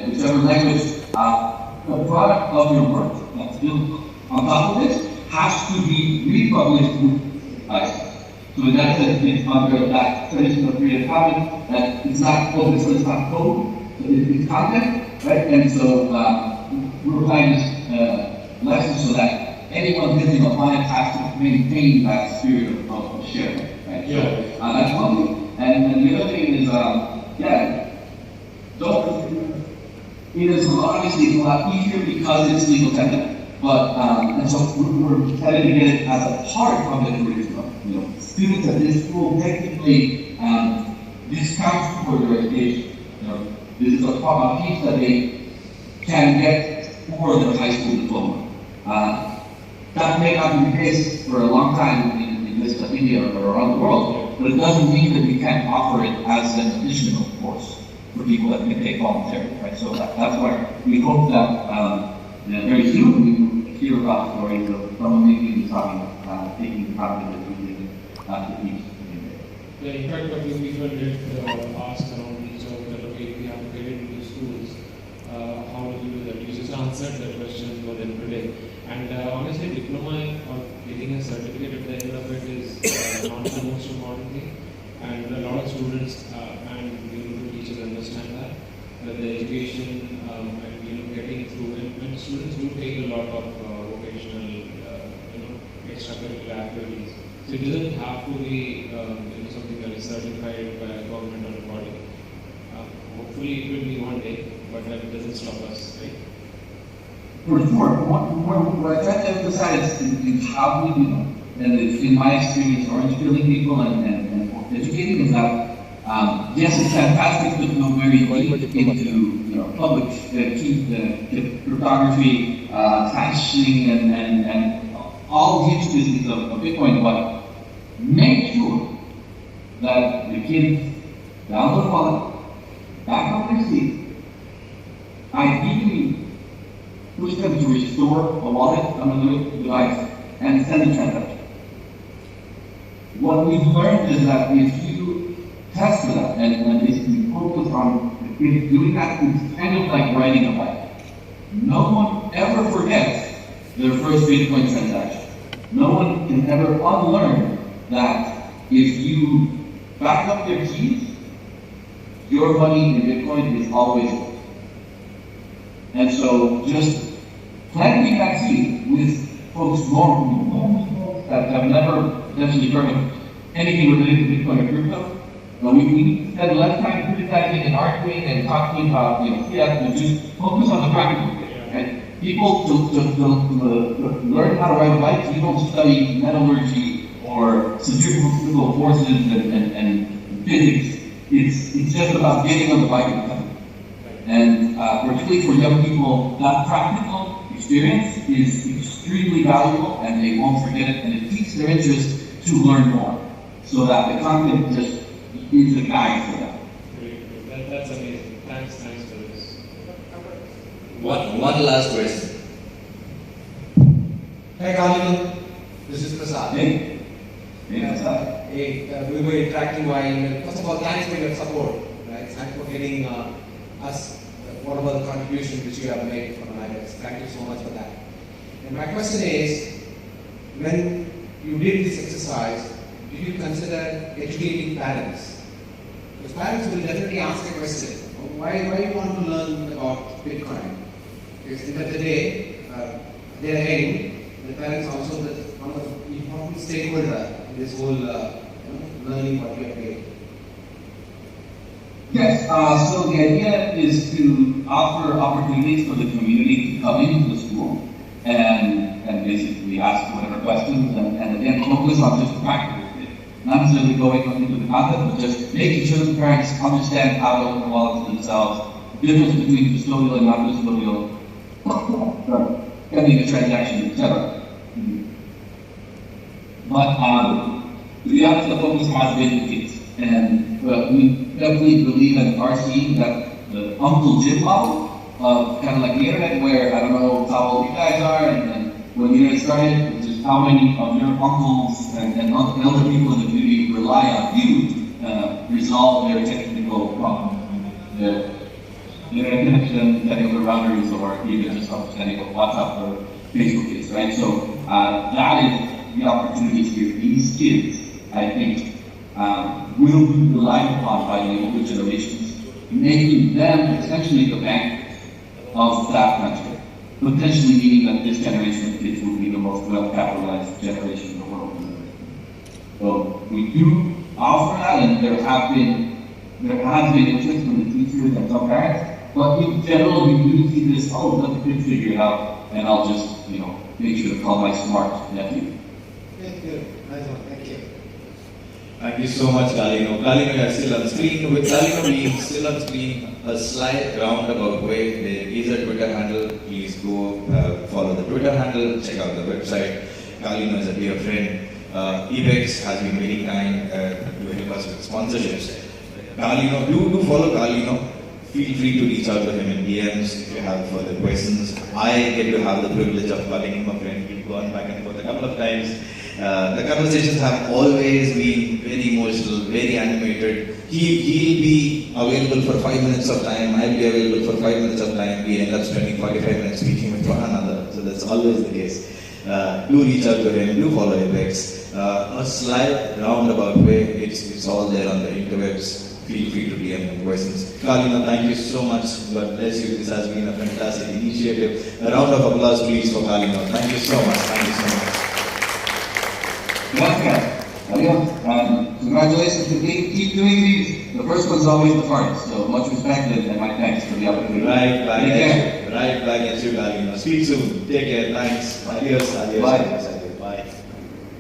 whichever language, the product of your work that's built on top of it has to be republished with license. So in that sense, it's under that tradition of Creative Commons, that it's not focused, it's not code, it's content, right? And so we're applying this lesson so that anyone visiting a client has to maintain that spirit of sharing, right? Yeah. So that's one thing. And the other thing is, it is obviously a lot easier because it's legal tender. But and so we're trying to get it as a part of the curriculum. You know, students at this school technically this counts for their education. You know, this is a piece that they can get for their high school diploma. That may not be the case for a long time in this India or around the world, but it doesn't mean that we can't offer it as an additional course for people that can take voluntarily, right? So that's why we hope that very soon we will hear about stories of someone making the talking, taking the property that we did to teach. Yeah, in fact, a few people did ask around each of that, okay, if we have to get into schools, how do you do that? You just answered that question for them today. And honestly, diploma or getting a certificate at the end of it is not the most important thing. And a lot of students and teachers understand that the education and getting through, and students do take a lot of vocational, extracurricular activities. So it doesn't have to be something that is certified by a government or a body. Hopefully it will be one day, but that doesn't stop us, right? For sure. What I try to emphasize is how we do it. And it's in my experience, orange peeling people and educating is that yes, it's fantastic to know very deep into public cryptography, hashing, and all the intricacies of Bitcoin, but make sure that the kids download the wallet, back up their seat, ideally push them to restore a wallet on another device and send the transaction. What we've learned is that if you test for that and basically focus on the kids doing that, it's kind of like riding a bike. No one ever forgets their first Bitcoin transaction. No one can ever unlearn that if you back up their keys, your money in Bitcoin is always yours. And so just planting that seed with folks normal that have never potentially heard of anything related to Bitcoin or crypto, we need to spend less time criticizing and arguing and talking about fiat and just focus on the practical. And people to learn how to ride a bike, you don't study metallurgy or centrifugal forces and physics. It's just about getting on the bike and coming. And particularly for young people, that practical experience is extremely valuable, and they won't forget it, and it piques their interest to learn more, so that the content just is a guide for them. Great. That's amazing. Thanks for this. One last question. Hey Carlino, this is Prasad. Hey Prasad. Hey, we were interacting while, first of all, thanks for your support. Right? Thanks for getting us whatever the contribution which you have made from IBEX. Thank you so much for that. And my question is, when you did this exercise, did you consider educating parents? Because parents will definitely ask a question, why you want to learn about Bitcoin? Because at the end of the day, they're aim, the parents also one of the important stakeholder in this whole learning what we are doing. Yes, so the idea is to offer opportunities for the community to come into the school and basically ask whatever questions and again focus on just the practical bit. Not necessarily going into the content, but just making sure the parents understand how to open wallets themselves, the difference between custodial and non-custodial, pending a transaction, etc. But to be honest, the focus has been the kids. And we definitely believe and are seeing that the Uncle Jim model of kind of like the internet, where I don't know how old you guys are, and when the internet started, which is how many of your uncles and elder people in the community rely on you to resolve their technical problems. connection, setting up the boundaries, or even just understanding what WhatsApp or Facebook is, right? So that is the opportunity here. These kids, I think, will be relied upon by the older generations, making them essentially the bankers of that country, potentially meaning that this generation of kids will be the most well-capitalized generation in the world. So we do offer that, and there has been interest from the teachers and some parents, but in general we do see this, oh, let the kids figure it out, and I'll just, make sure to call my smart nephew. Thank you. Nice one. Thank you. Thank you so much, Carlino. Carlino, you are still on screen. With Carlino being still on screen, a slight roundabout way. There is a Twitter handle. Please go follow the Twitter handle. Check out the website. Carlino is a dear friend. Ebex has been very kind to help us with sponsorships. Carlino, do follow Carlino. Feel free to reach out to him in DMs if you have further questions. I get to have the privilege of calling him a friend. We've gone back and forth a couple of times. The conversations have always been very emotional, very animated. He'll be available for 5 minutes of time. I'll be available for 5 minutes of time. We end up spending 45 minutes speaking with one another. So that's always the case. Do reach out to him. Do follow Apex. A slight roundabout way. It's all there on the interwebs. Feel free to DM him questions. Carlino, thank you so much. God bless you. This has been a fantastic initiative. A round of applause, please, for Carlino. Thank you so much. Thank you so much. Gracias. Adios. Congratulations. Keep doing these. The first one's always the hardest. So much respect and my thanks for the opportunity. Right back Take at care. you. Right back at you, Carlino. Speak soon. Take care. Thanks. Adios. Adios. Bye.